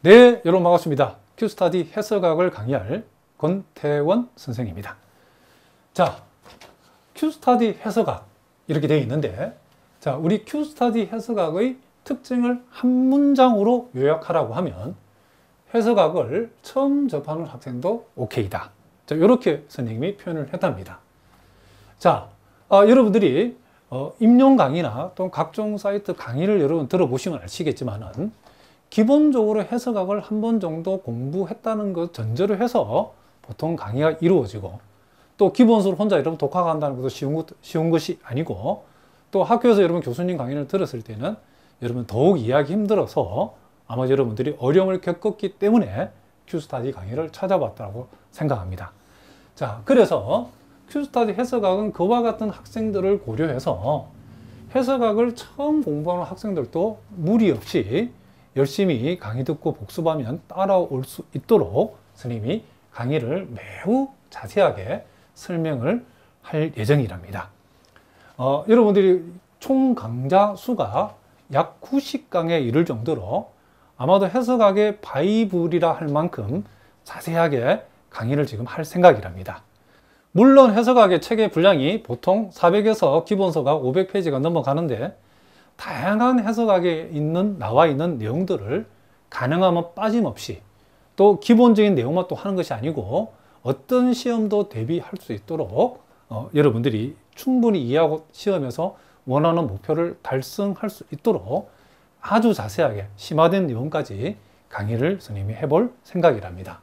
네, 여러분 반갑습니다. 큐스타디 해석학을 강의할 권태원 선생입니다. 자, 큐스타디 해석학 이렇게 되어 있는데, 자, 우리 큐스타디 해석학의 특징을 한 문장으로 요약하라고 하면 해석학을 처음 접하는 학생도 오케이다. 자, 이렇게 선생님이 표현을 했답니다. 자, 여러분들이 임용 강의나 또 각종 사이트 강의를 여러분 들어보시면 아시겠지만은 기본적으로 해석학을 한 번 정도 공부했다는 것 전제로 해서 보통 강의가 이루어지고, 또 기본서를 혼자 여러분 독학한다는 것도 쉬운 것이 아니고, 또 학교에서 여러분 교수님 강의를 들었을 때는 여러분 더욱 이해하기 힘들어서 아마 여러분들이 어려움을 겪었기 때문에 큐스타디 강의를 찾아봤다고 생각합니다. 자, 그래서 큐스타디 해석학은 그와 같은 학생들을 고려해서 해석학을 처음 공부하는 학생들도 무리 없이 열심히 강의 듣고 복습하면 따라올 수 있도록 선생님이 강의를 매우 자세하게 설명을 할 예정이랍니다. 여러분들이 총 강좌 수가 약 90강에 이를 정도로 아마도 해석학의 바이블이라 할 만큼 자세하게 강의를 지금 할 생각이랍니다. 물론 해석학의 책의 분량이 보통 400에서 기본서가 500페이지가 넘어가는데, 다양한 해석학에 나와 있는 내용들을 가능하면 빠짐없이, 또 기본적인 내용만 또 하는 것이 아니고 어떤 시험도 대비할 수 있도록 여러분들이 충분히 이해하고 시험에서 원하는 목표를 달성할 수 있도록 아주 자세하게 심화된 내용까지 강의를 선생님이 해볼 생각이랍니다.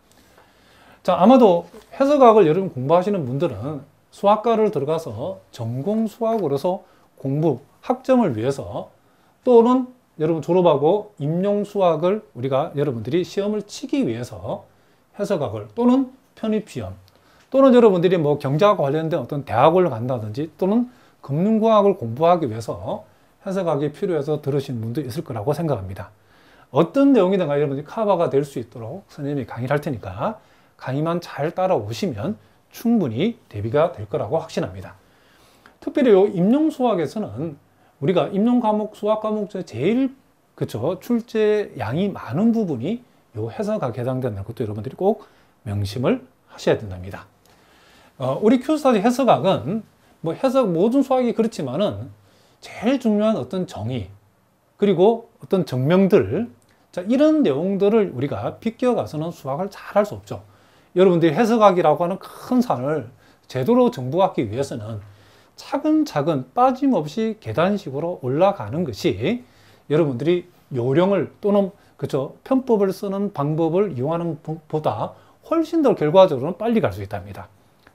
자, 아마도 해석학을 여러분 공부하시는 분들은 수학과를 들어가서 전공 수학으로서 공부, 학점을 위해서, 또는 여러분 졸업하고 임용 수학을 우리가 여러분들이 시험을 치기 위해서 해석학을, 또는 편입시험, 또는 여러분들이 뭐 경제학 관련된 어떤 대학을 간다든지 또는 금융과학을 공부하기 위해서 해석학이 필요해서 들으신 분도 있을 거라고 생각합니다. 어떤 내용이든 여러분들이 커버가 될 수 있도록 선생님이 강의를 할 테니까 강의만 잘 따라오시면 충분히 대비가 될 거라고 확신합니다. 특별히 이 임용 수학에서는 우리가 임용 과목, 수학 과목 중에 제일 출제 양이 많은 부분이 이 해석학에 해당된다는 것도 여러분들이 꼭 명심을 하셔야 된답니다. 우리 큐스타디 해석학은 뭐 모든 수학이 그렇지만은 제일 중요한 어떤 정의, 그리고 어떤 증명들, 자, 이런 내용들을 우리가 비껴가서는 수학을 잘 할 수 없죠. 여러분들이 해석학이라고 하는 큰 산을 제대로 정복하기 위해서는 차근차근 빠짐없이 계단식으로 올라가는 것이 여러분들이 요령을, 또는 편법을 쓰는 방법을 이용하는 것보다 훨씬 더 결과적으로는 빨리 갈 수 있답니다.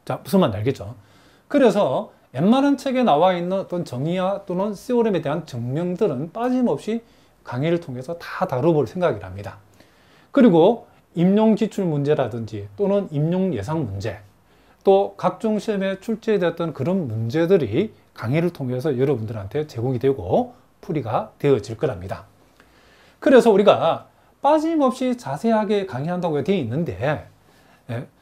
자, 무슨 말인지 알겠죠? 그래서 웬만한 책에 나와 있는 어떤 정의와 또는 시오렘에 대한 증명들은 빠짐없이 강의를 통해서 다 다뤄볼 생각이랍니다. 그리고 임용 기출 문제라든지 또는 임용 예상 문제, 또 각종 시험에 출제되었던 그런 문제들이 강의를 통해서 여러분들한테 제공이 되고 풀이가 되어질 거랍니다. 그래서 우리가 빠짐없이 자세하게 강의한다고 되어 있는데,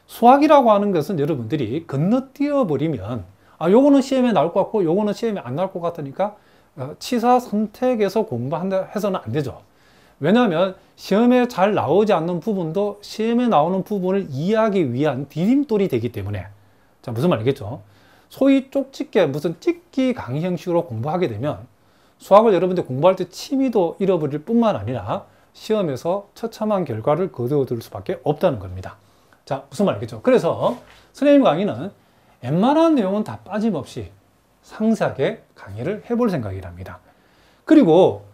수학이라고 하는 것은 여러분들이 건너뛰어 버리면 요거는 시험에 나올 것 같고 요거는 시험에 안 나올 것 같으니까 치사 선택해서 공부한다 해서는 안 되죠. 왜냐하면 시험에 잘 나오지 않는 부분도 시험에 나오는 부분을 이해하기 위한 디딤돌이 되기 때문에, 자, 무슨 말이겠죠? 소위 쪽집게, 무슨 찍기 강의 형식으로 공부하게 되면 수학을 여러분들 공부할 때 취미도 잃어버릴 뿐만 아니라 시험에서 처참한 결과를 거두어들 수밖에 없다는 겁니다. 자, 무슨 말이겠죠? 그래서 선생님 강의는 웬만한 내용은 다 빠짐없이 상세하게 강의를 해볼 생각이랍니다. 그리고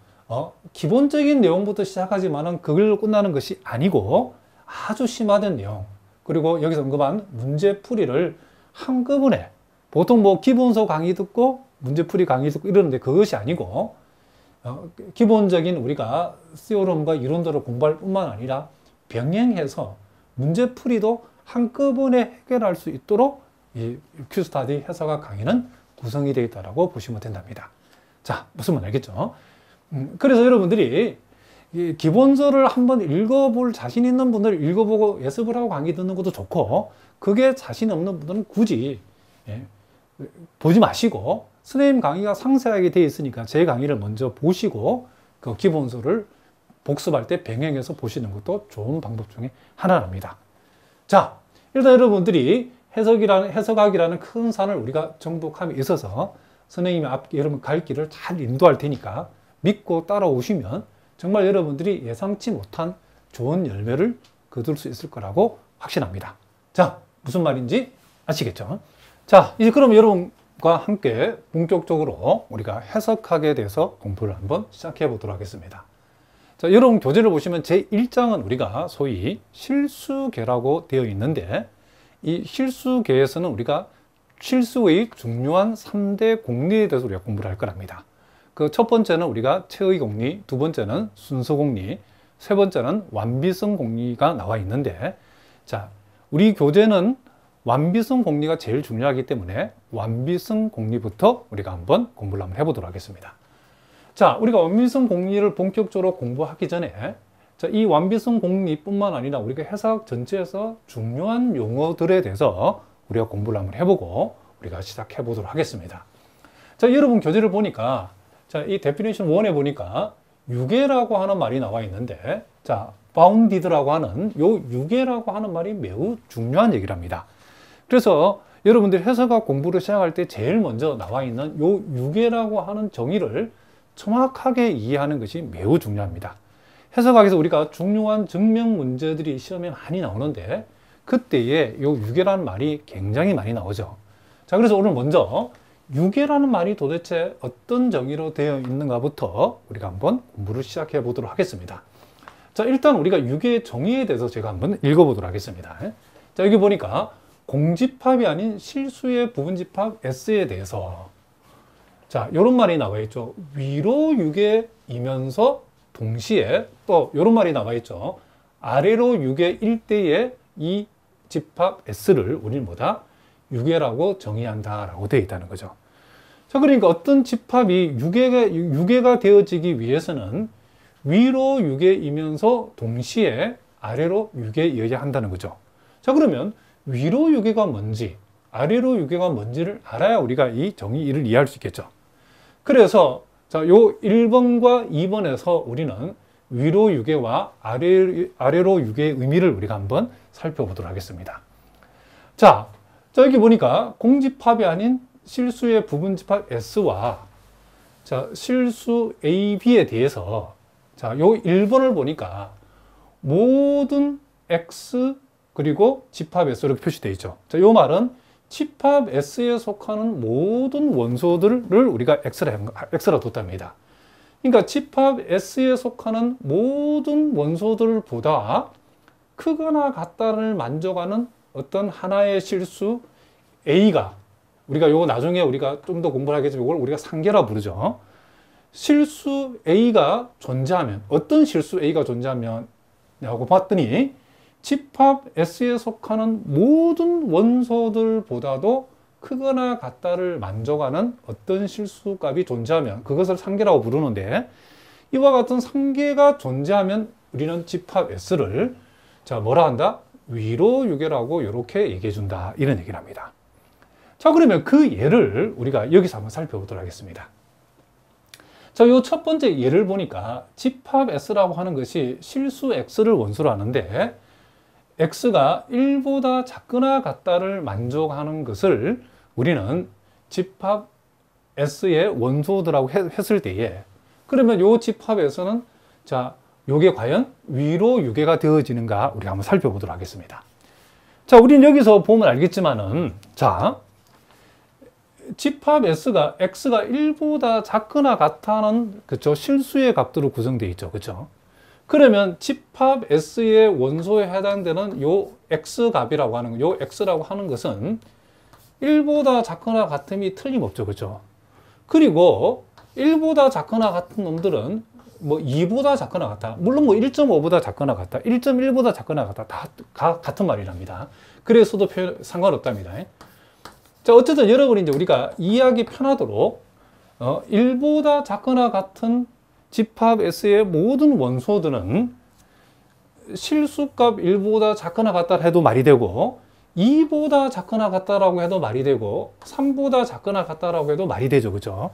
기본적인 내용부터 시작하지만은 그걸로 끝나는 것이 아니고 아주 심화된 내용, 그리고 여기서 언급한 문제풀이를 한꺼번에, 보통 뭐 기본서 강의 듣고 문제풀이 강의 듣고 이러는데 그것이 아니고 기본적인 우리가 시오롬과 이론들을 공부할 뿐만 아니라 병행해서 문제풀이도 한꺼번에 해결할 수 있도록 이 큐스타디 해석학 강의는 구성이 되어 있다고 보시면 된답니다. 자, 무슨 말 알겠죠? 그래서 여러분들이 이 기본서를 한번 읽어볼 자신 있는 분들 읽어보고 예습을 하고 강의 듣는 것도 좋고, 그게 자신 없는 분들은 굳이 보지 마시고 선생님 강의가 상세하게 되어 있으니까 제 강의를 먼저 보시고 그 기본서를 복습할 때 병행해서 보시는 것도 좋은 방법 중에 하나랍니다. 자, 일단 여러분들이 해석학이라는 큰 산을 우리가 정복함에 있어서 선생님이 여러분 갈 길을 잘 인도할 테니까 믿고 따라오시면 정말 여러분들이 예상치 못한 좋은 열매를 거둘 수 있을 거라고 확신합니다. 자, 무슨 말인지 아시겠죠? 자, 이제 그럼 여러분과 함께 본격적으로 우리가 해석학에 대해서 공부를 한번 시작해 보도록 하겠습니다. 자, 여러분 교재를 보시면 제1장은 우리가 소위 실수계라고 되어 있는데 이 실수계에서는 우리가 실수의 중요한 3대 공리에 대해서 우리가 공부를 할 거랍니다. 그 첫 번째는 우리가 체의 공리, 두 번째는 순서 공리, 세 번째는 완비성 공리가 나와 있는데, 자, 우리 교재는 완비성 공리가 제일 중요하기 때문에 완비성 공리부터 우리가 한번 공부를 한번 해보도록 하겠습니다. 자, 우리가 완비성 공리를 본격적으로 공부하기 전에 자, 이 완비성 공리뿐만 아니라 우리가 해석 전체에서 중요한 용어들에 대해서 우리가 공부를 한번 해보고 우리가 시작해 보도록 하겠습니다. 자, 여러분 교재를 보니까 자, 이 데피니션 1에 보니까 유계라고 하는 말이 나와 있는데, 자, bounded라고 하는 요 유계라고 하는 말이 매우 중요한 얘기랍니다. 그래서 여러분들이 해석학 공부를 시작할 때 제일 먼저 나와 있는 요 유계라고 하는 정의를 정확하게 이해하는 것이 매우 중요합니다. 해석학에서 우리가 중요한 증명 문제들이 시험에 많이 나오는데 그때에 요 유계라는 말이 굉장히 많이 나오죠. 자, 그래서 오늘 먼저 유계라는 말이 도대체 어떤 정의로 되어 있는가부터 우리가 한번 공부를 시작해 보도록 하겠습니다. 자, 일단 우리가 유계의 정의에 대해서 제가 한번 읽어보도록 하겠습니다. 자, 여기 보니까 공집합이 아닌 실수의 부분집합 S에 대해서 자, 요런 말이 나와 있죠. 위로 유계이면서 동시에 또 요런 말이 나와 있죠. 아래로 유계일 때의 이 집합 S를 우리는 뭐다? 유계라고 정의한다라고 되어 있다는 거죠. 자, 그러니까 어떤 집합이 유계가 되어지기 위해서는 위로 유계이면서 동시에 아래로 유계여야 한다는 거죠. 자, 그러면 위로 유계가 뭔지, 아래로 유계가 뭔지를 알아야 우리가 이 정의를 이해할 수 있겠죠. 그래서 자, 요 1번과 2번에서 우리는 위로 유계와 아래로 유계의 의미를 우리가 한번 살펴보도록 하겠습니다. 자, 여기 보니까 공집합이 아닌 실수의 부분집합 S와 자, 실수 AB에 대해서 자, 요 1번을 보니까 모든 X 그리고 집합 S 이렇게 표시되어 있죠. 자, 요 말은 집합 S에 속하는 모든 원소들을 우리가 X라 뒀답니다. 그러니까 집합 S에 속하는 모든 원소들보다 크거나 같다를 만족하는 어떤 하나의 실수 A가 우리가 요거 나중에 우리가 좀 더 공부를 하겠지만 이걸 우리가 상계라 부르죠. 실수 A가 존재하면 어떤 실수 A가 존재하면 라고 봤더니 집합 S에 속하는 모든 원소들보다도 크거나 같다를 만족하는 어떤 실수값이 존재하면 그것을 상계라고 부르는데 이와 같은 상계가 존재하면 우리는 집합 S를 자, 뭐라 한다? 위로 유계라고 이렇게 얘기해 준다. 이런 얘기를 합니다. 자, 그러면 그 예를 우리가 여기서 한번 살펴보도록 하겠습니다. 자, 요 첫 번째 예를 보니까 집합 S라고 하는 것이 실수 X를 원소로 하는데 X가 1보다 작거나 같다를 만족하는 것을 우리는 집합 S의 원소들하고 했을 때에 그러면 요 집합에서는 자, 요게 과연 위로 유계가 되어지는가 우리가 한번 살펴보도록 하겠습니다. 자, 우리는 여기서 보면 알겠지만은 자, 집합 X가 1보다 작거나 같다는 그쵸 실수의 값으로 구성되어 있죠. 그쵸? 그러면 집합 S의 원소에 해당되는 요 X 값이라고 하는 요 X라고 하는 것은 1보다 작거나 같음이 틀림없죠. 그죠? 그리고 1보다 작거나 같은 놈들은 뭐 2보다 작거나 같다. 물론 뭐 1.5보다 작거나 같다. 1.1보다 작거나 같다. 다 같은 말이랍니다. 그래서도 상관없답니다. 자, 어쨌든 여러분이 이제 우리가 이해하기 편하도록 1보다 작거나 같은 집합 S의 모든 원소들은 실수값 1보다 작거나 같다 해도 말이 되고 2보다 작거나 같다라고 해도 말이 되고 3보다 작거나 같다라고 해도 말이 되죠. 그죠?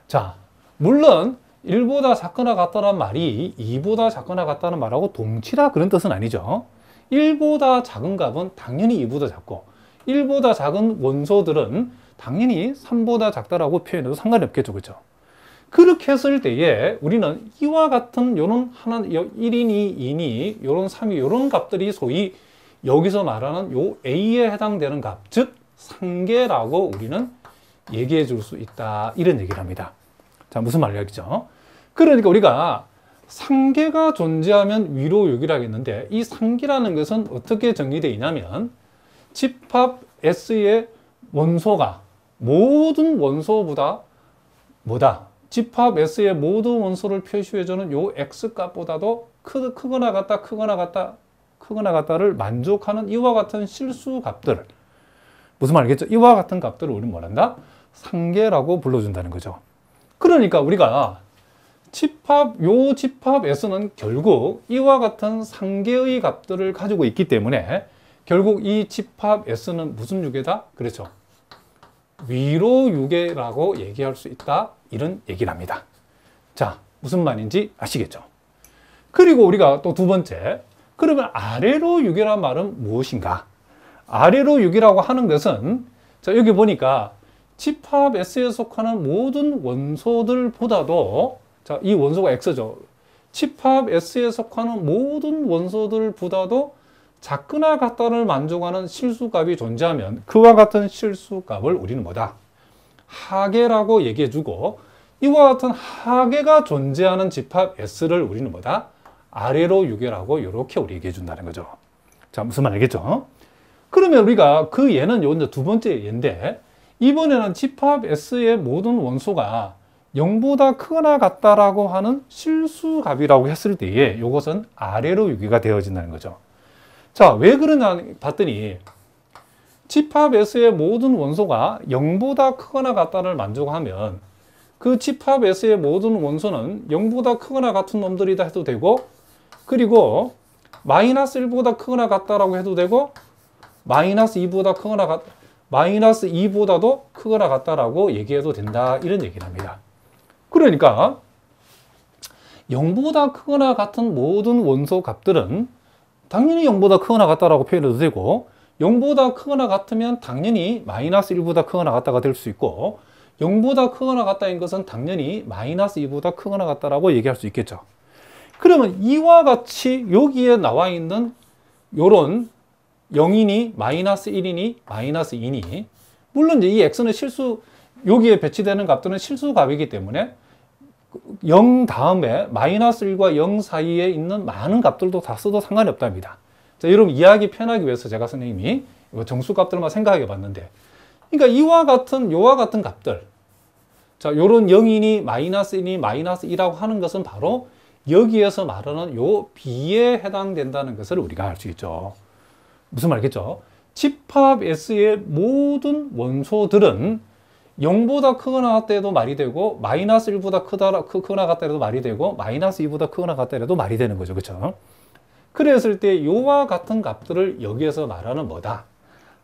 자, 물론 1보다 작거나 같다는 말이 2보다 작거나 같다는 말하고 동치라 그런 뜻은 아니죠. 1보다 작은 값은 당연히 2보다 작고 1보다 작은 원소들은 당연히 3보다 작다라고 표현해도 상관이 없겠죠. 그렇죠? 그렇게 했을 때에 우리는 이와 같은 요런 하나 1이니 2니 요런 3이 요런 값들이 소위 여기서 말하는 요 A에 해당되는 값, 즉 상계라고 우리는 얘기해 줄 수 있다. 이런 얘기를 합니다. 자, 무슨 말이겠죠? 그러니까 우리가 상계가 존재하면 위로 6이라 했는데 이 상계라는 것은 어떻게 정의되어 있냐면 집합 S의 원소가 모든 원소보다 뭐다? 집합 S의 모든 원소를 표시해주는 요 X값보다도 크거나 같다를 만족하는 이와 같은 실수값들. 무슨 말이겠죠? 이와 같은 값들을 우리는 뭐란다? 상계라고 불러준다는 거죠. 그러니까 우리가 요 집합 S는 결국 이와 같은 상계의 값들을 가지고 있기 때문에 결국 이 집합 S는 무슨 유계다? 그렇죠. 위로 유계라고 얘기할 수 있다. 이런 얘기를 합니다. 자, 무슨 말인지 아시겠죠? 그리고 우리가 또 두 번째, 그러면 아래로 유계란 말은 무엇인가? 아래로 유계라고 하는 것은 자, 여기 보니까 집합 S에 속하는 모든 원소들보다도 자, 이 원소가 X죠. 집합 S에 속하는 모든 원소들보다도 작거나 같다를 만족하는 실수값이 존재하면 그와 같은 실수값을 우리는 뭐다? 하계라고 얘기해주고 이와 같은 하계가 존재하는 집합 S를 우리는 뭐다? 아래로 유계라고 이렇게 우리 얘기해준다는 거죠. 자, 무슨 말 알겠죠? 그러면 우리가 그 예는 요 이제 두 번째 예인데 이번에는 집합 S의 모든 원소가 0보다 크거나 같다라고 하는 실수값이라고 했을 때에 이것은 아래로 유계가 되어진다는 거죠. 자, 왜 그러냐 봤더니 집합 S의 모든 원소가 0보다 크거나 같다를 만족하면 그 집합 S의 모든 원소는 0보다 크거나 같은 놈들이다 해도 되고 그리고 마이너스 1보다 크거나 같다라고 해도 되고 마이너스 2보다 크거나 마이너스 2보다도 크거나 같다라고 얘기해도 된다. 이런 얘기를 합니다. 그러니까 0보다 크거나 같은 모든 원소 값들은 당연히 0보다 크거나 같다라고 표현해도 되고 0보다 크거나 같으면 당연히 마이너스 1보다 크거나 같다가 될 수 있고 0보다 크거나 같다인 것은 당연히 마이너스 2보다 크거나 같다라고 얘기할 수 있겠죠. 그러면 이와 같이 여기에 나와 있는 요런 0이니 마이너스 1이니 마이너스 2니 물론 이제 이 x는 여기에 배치되는 값들은 실수값이기 때문에 0 다음에 마이너스 1과 0 사이에 있는 많은 값들도 다 써도 상관이 없답니다. 자, 여러분 이해하기 편하기 위해서 제가 선생님이 정수값들만 생각해 봤는데 그러니까 요와 같은 값들 자, 요런 0이니 마이너스 1이니 마이너스 2라고 하는 것은 바로 여기에서 말하는 요 B에 해당된다는 것을 우리가 알 수 있죠. 무슨 말이겠죠? 집합 S의 모든 원소들은 0보다 크거나 같다 해도 말이 되고 마이너스 1보다 크거나 같다 해도 말이 되고 마이너스 2보다 크거나 같다 해도 말이 되는 거죠. 그렇죠? 그랬을 때 요와 같은 값들을 여기에서 말하는 뭐다?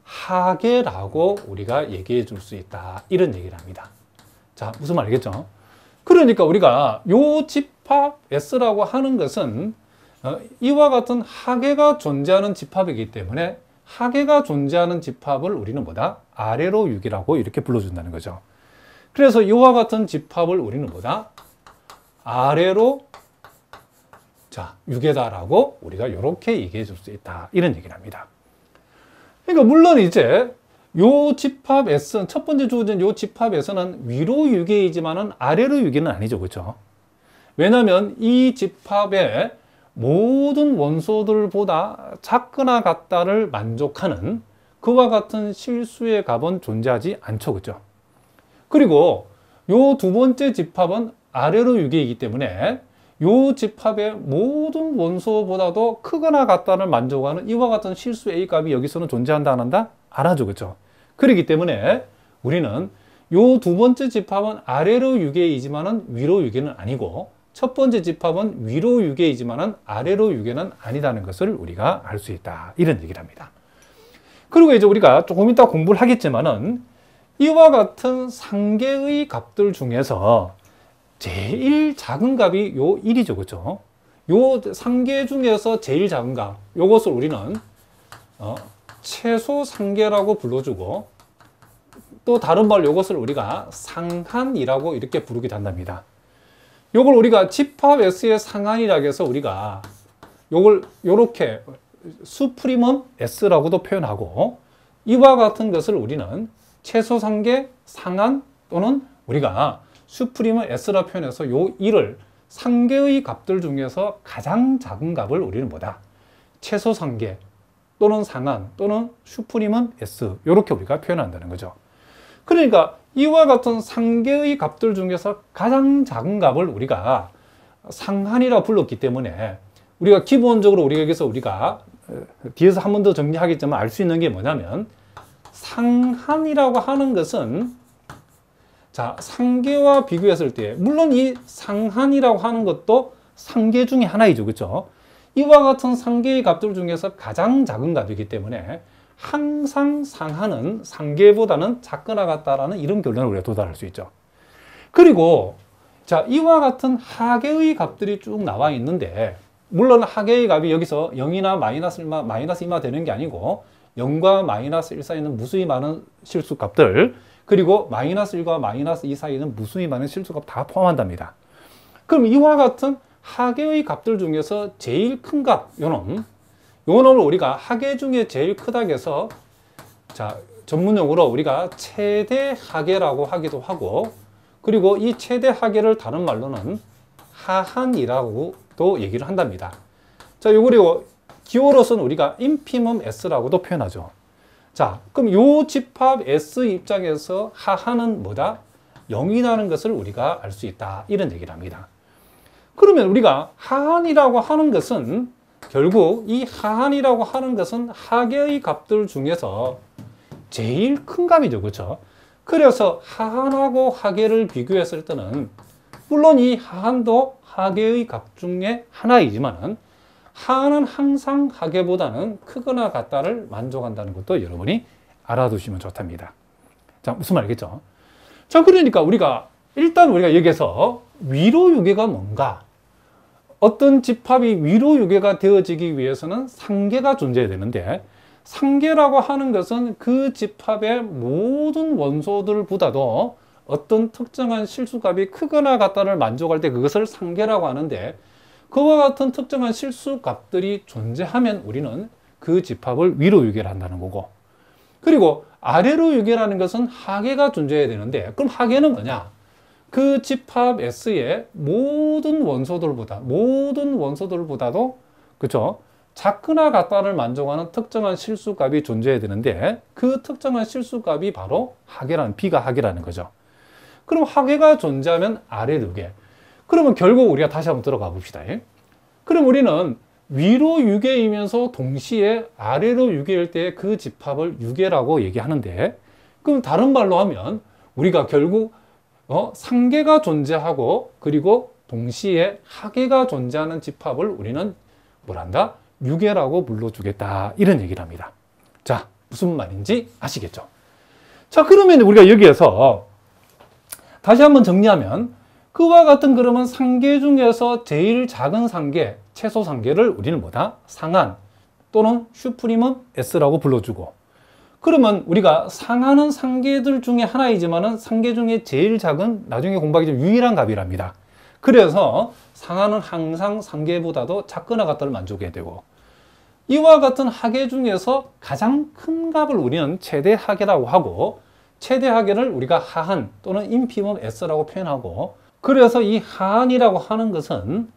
하계라고 우리가 얘기해 줄 수 있다. 이런 얘기를 합니다. 자, 무슨 말이겠죠? 그러니까 우리가 요 집합 S라고 하는 것은 이와 같은 하계가 존재하는 집합이기 때문에 하계가 존재하는 집합을 우리는 뭐다? 아래로 유계라고 이렇게 불러준다는 거죠. 그래서 이와 같은 집합을 우리는 뭐다? 아래로 유계다라고 우리가 이렇게 얘기해 줄 수 있다. 이런 얘기를 합니다. 그러니까 물론 이제 요 집합 S, 첫 번째 주어진 요 집합 S는 위로 유계이지만은 아래로 유계는 아니죠. 그렇죠? 왜냐하면 이 집합의 모든 원소들보다 작거나 같다를 만족하는 그와 같은 실수의 값은 존재하지 않죠. 그렇죠? 그리고 요 두 번째 집합은 아래로 유계이기 때문에 요 집합의 모든 원소보다도 크거나 같다를 만족하는 이와 같은 실수 A 값이 여기서는 존재한다 안 한다? 안 하죠. 그렇죠? 그렇기 때문에 우리는 요 두 번째 집합은 아래로 유계이지만은 위로 유계는 아니고 첫 번째 집합은 위로 유계이지만은 아래로 유계는 아니다는 것을 우리가 알 수 있다. 이런 얘기를 합니다. 그리고 이제 우리가 조금 이따 공부를 하겠지만은 이와 같은 상계의 값들 중에서 제일 작은 값이 요 1이죠. 그죠? 요 상계 중에서 제일 작은 값, 요것을 우리는 최소 상계라고 불러주고, 또 다른 말로 이것을 우리가 상한이라고 이렇게 부르기도 한답니다. 요걸 우리가 집합 S의 상한이라고 해서 우리가 요걸 요렇게 수프리멈 S라고도 표현하고, 이와 같은 것을 우리는 최소 상계 상한 또는 우리가 수프리멈 S라 표현해서 요 1을 상계의 값들 중에서 가장 작은 값을 우리는 뭐다? 최소 상계 또는 상한 또는 슈프림은 S, 이렇게 우리가 표현한다는 거죠. 그러니까 이와 같은 상계의 값들 중에서 가장 작은 값을 우리가 상한이라 불렀기 때문에, 우리가 기본적으로 우리가 여기서 우리가 뒤에서 한 번 더 정리하겠지만 알 수 있는 게 뭐냐면, 상한이라고 하는 것은 자, 상계와 비교했을 때, 물론 이 상한이라고 하는 것도 상계 중에 하나이죠. 그렇죠? 이와 같은 상계의 값들 중에서 가장 작은 값이기 때문에 항상 상한은 상계보다는 작거나 같다라는 이런 결론을 우리가 도달할 수 있죠. 그리고 자, 이와 같은 하계의 값들이 쭉 나와 있는데, 물론 하계의 값이 여기서 0이나 마이너스 1마 되는 게 아니고 0과 마이너스 1 사이는 무수히 많은 실수값들, 그리고 마이너스 1과 마이너스 2 사이는 무수히 많은 실수값 다 포함한답니다. 그럼 이와 같은 하계의 값들 중에서 제일 큰 값, 요놈을 우리가 하계 중에 제일 크다고 해서, 자, 전문용어로 우리가 최대 하계라고 하기도 하고, 그리고 이 최대 하계를 다른 말로는 하한이라고도 얘기를 한답니다. 자, 그리고 기호로서는 우리가 인피멈 S라고도 표현하죠. 자, 그럼 요 집합 S 입장에서 하한은 뭐다? 0이라는 것을 우리가 알 수 있다, 이런 얘기를 합니다. 그러면 우리가 하한이라고 하는 것은, 결국 이 하한이라고 하는 것은 하계의 값들 중에서 제일 큰 값이죠. 그렇죠? 그래서 하한하고 하계를 비교했을 때는, 물론 이 하한도 하계의 값 중에 하나이지만 하한은 항상 하계보다는 크거나 같다를 만족한다는 것도 여러분이 알아두시면 좋답니다. 자, 무슨 말이겠죠? 자, 그러니까 일단 우리가 여기서 위로 유계가 뭔가, 어떤 집합이 위로 유계가 되어지기 위해서는 상계가 존재해야 되는데, 상계라고 하는 것은 그 집합의 모든 원소들보다도 어떤 특정한 실수값이 크거나 같다를 만족할 때 그것을 상계라고 하는데, 그와 같은 특정한 실수값들이 존재하면 우리는 그 집합을 위로 유계를 한다는 거고, 그리고 아래로 유계라는 것은 하계가 존재해야 되는데, 그럼 하계는 뭐냐? 그 집합 S의 모든 원소들보다도 그렇죠? 작거나 같다를 만족하는 특정한 실수값이 존재해야 되는데, 그 특정한 실수값이 바로 하계라는, B가 하계라는 거죠. 그럼 하계가 존재하면 아래 유계. 그러면 결국 우리가 다시 한번 들어가 봅시다. 그럼 우리는 위로 유계이면서 동시에 아래로 유계일 때 그 집합을 유계라고 얘기하는데, 그럼 다른 말로 하면 우리가 결국 상계가 존재하고 그리고 동시에 하계가 존재하는 집합을 우리는 뭐란다? 유계라고 불러주겠다, 이런 얘기를 합니다. 자, 무슨 말인지 아시겠죠? 자, 그러면 우리가 여기에서 다시 한번 정리하면, 그와 같은 그러면 상계 중에서 제일 작은 상계, 최소 상계를 우리는 뭐다? 상한 또는 슈프림은 S라고 불러주고, 그러면 우리가 상한은 상계들 중에 하나이지만은 상계 중에 제일 작은, 나중에 공부하기 좀 유일한 값이랍니다. 그래서 상한은 항상 상계보다도 작거나 같다를 만족해야 되고, 이와 같은 하계 중에서 가장 큰 값을 우리는 최대 하계라고 하고, 최대 하계를 우리가 하한 또는 인피멈 S라고 표현하고, 그래서 이 하한이라고 하는 것은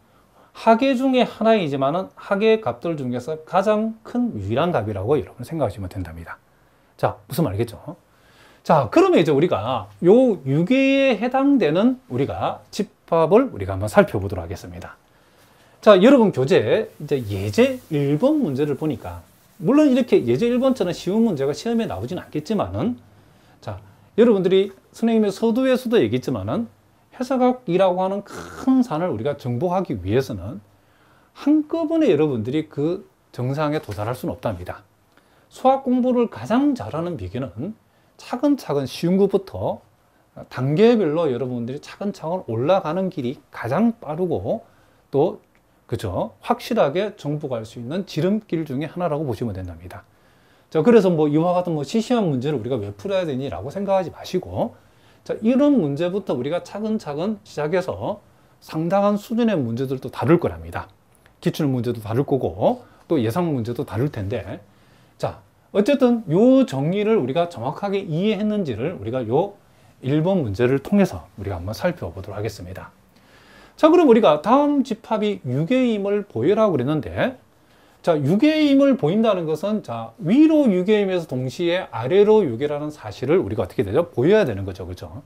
하계 중에 하나이지만은 하계의 값들 중에서 가장 큰 유일한 값이라고 여러분 생각하시면 된답니다. 자, 무슨 말이겠죠? 자, 그러면 이제 우리가 요 유계에 해당되는 우리가 집합을 우리가 한번 살펴보도록 하겠습니다. 자, 여러분 교재 이제 예제 1번 문제를 보니까, 물론 이렇게 예제 1번처럼 쉬운 문제가 시험에 나오진 않겠지만은, 자, 여러분들이 선생님의 서두에서도 얘기했지만은 해석학이라고 하는 큰 산을 우리가 정복하기 위해서는 한꺼번에 여러분들이 그 정상에 도달할 수는 없답니다. 수학 공부를 가장 잘하는 비결은 차근차근 쉬운 것부터 단계별로 여러분들이 차근차근 올라가는 길이 가장 빠르고 또 그죠? 확실하게 정복할 수 있는 지름길 중에 하나라고 보시면 된답니다. 자, 그래서 뭐 이와 같은 뭐 시시한 문제를 우리가 왜 풀어야 되니라고 생각하지 마시고, 자, 이런 문제부터 우리가 차근차근 시작해서 상당한 수준의 문제들도 다룰 거랍니다. 기출 문제도 다룰 거고, 또 예상 문제도 다룰 텐데, 자, 어쨌든 요 정의를 우리가 정확하게 이해했는지를 우리가 요 1번 문제를 통해서 우리가 한번 살펴보도록 하겠습니다. 자, 그럼 우리가 다음 집합이 6개임을 보여라고 그랬는데, 자, 6개임을 보인다는 것은, 자, 위로 6개임에서 동시에 아래로 6개라는 사실을 우리가 어떻게 되죠? 보여야 되는 거죠. 그죠?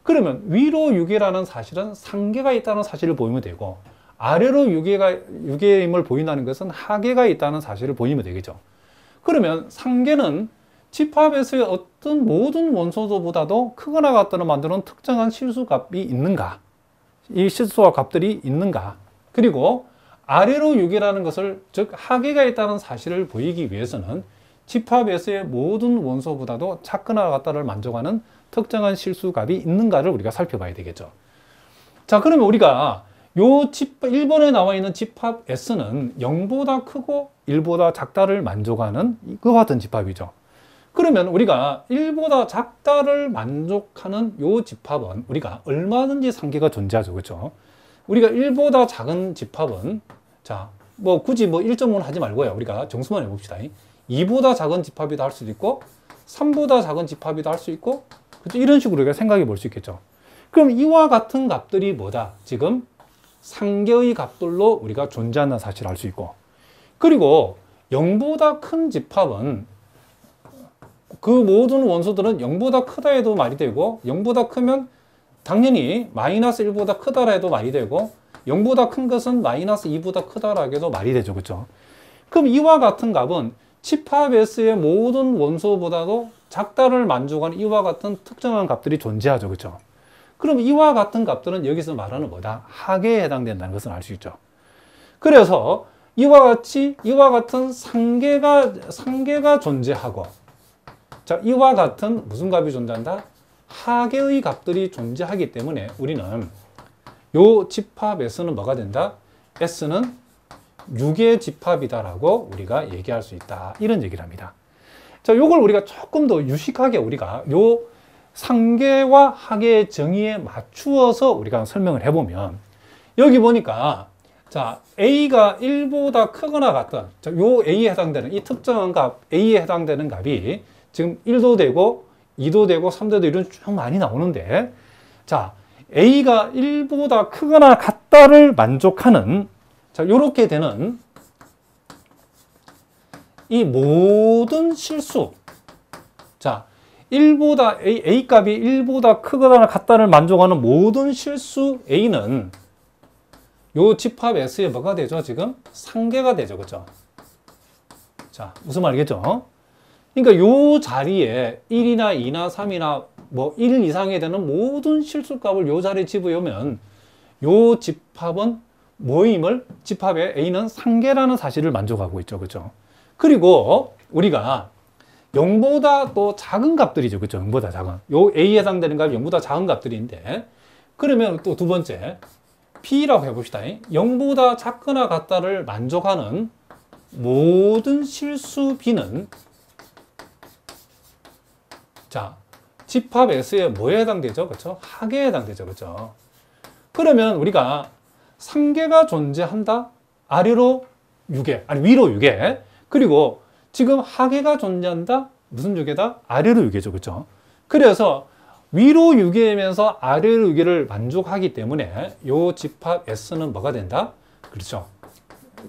그러면 위로 6개라는 사실은 상계가 있다는 사실을 보이면 되고, 아래로 6개임을 보인다는 것은 하계가 있다는 사실을 보이면 되겠죠. 그러면 상계는 집합에서의 어떤 모든 원소도보다도 크거나 같다는 만드는 특정한 실수값이 있는가? 이 실수와 값들이 있는가? 그리고 아래로 6이라는 것을, 즉 하계가 있다는 사실을 보이기 위해서는 집합에서의 모든 원소보다도 작거나 같다를 만족하는 특정한 실수값이 있는가를 우리가 살펴봐야 되겠죠. 자, 그러면 우리가 요 1번에 나와 있는 집합 S는 0보다 크고 1보다 작다를 만족하는 이와 같은 집합이죠. 그러면 우리가 1보다 작다를 만족하는 요 집합은 우리가 얼마든지 상계가 존재하죠. 그렇죠? 우리가 1보다 작은 집합은, 자, 뭐 굳이 뭐 1.5는 하지 말고요. 우리가 정수만 해봅시다. 2보다 작은 집합이다 할 수도 있고, 3보다 작은 집합이다 할 수 있고, 그렇죠? 이런 식으로 우리가 생각해 볼 수 있겠죠. 그럼 이와 같은 값들이 뭐다? 지금 상계의 값들로 우리가 존재한다는 사실을 알 수 있고, 그리고 0보다 큰 집합은 그 모든 원소들은 0보다 크다 해도 말이 되고, 0보다 크면 당연히 마이너스 1보다 크다라 해도 말이 되고, 0보다 큰 것은 마이너스 2보다 크다라 해도 말이 되죠. 그렇죠? 그럼 이와 같은 값은 집합 S의 모든 원소보다도 작다를 만족하는 이와 같은 특정한 값들이 존재하죠. 그렇죠? 그럼 이와 같은 값들은 여기서 말하는 뭐다? 하계에 해당된다는 것을 알 수 있죠. 그래서 이와 같은 상계가 존재하고, 자, 이와 같은 무슨 값이 존재한다? 하계의 값들이 존재하기 때문에 우리는 요 집합 S는 뭐가 된다? S는 6의 집합이다라고 우리가 얘기할 수 있다. 이런 얘기를 합니다. 자, 요걸 우리가 조금 더 유식하게 우리가 요 상계와 하계의 정의에 맞추어서 우리가 설명을 해보면, 여기 보니까, 자, A가 1보다 크거나 같던, 자, 요 A에 해당되는 이 특정한 값, A에 해당되는 값이 지금 1도 되고 2도 되고 3도 되고 이런 쭉 많이 나오는데, 자, A가 1보다 크거나 같다를 만족하는, 자, 요렇게 되는 이 모든 실수, 자, A 값이 1보다 크거나 같다를 만족하는 모든 실수 A는 요 집합 S의 뭐가 되죠? 지금 상계가 되죠. 그렇죠? 자, 무슨 말이겠죠? 그러니까 요 자리에 1이나 2나 3이나 뭐 1 이상이 되는 모든 실수값을 요 자리에 집어오면 요 집합은 집합의 A는 상계라는 사실을 만족하고 있죠. 그렇죠? 그리고 우리가 0보다 또 작은 값들이죠. 그렇죠? 0보다 작은. 요 A에 해당되는 값이 0보다 작은 값들인데, 그러면 또 두 번째 B라고 해봅시다. 0보다 작거나 같다를 만족하는 모든 실수 B는, 자, 집합 S에 뭐에 해당되죠? 그렇죠? 하계에 해당되죠. 그렇죠? 그러면 우리가 상계가 존재한다? 아래로 6개, 아니 위로 6개. 그리고 지금 하계가 존재한다? 무슨 6개다? 아래로 6개죠. 그렇죠? 그래서 위로 6개이면서 아래로 6개를 만족하기 때문에 이 집합 S는 뭐가 된다? 그렇죠?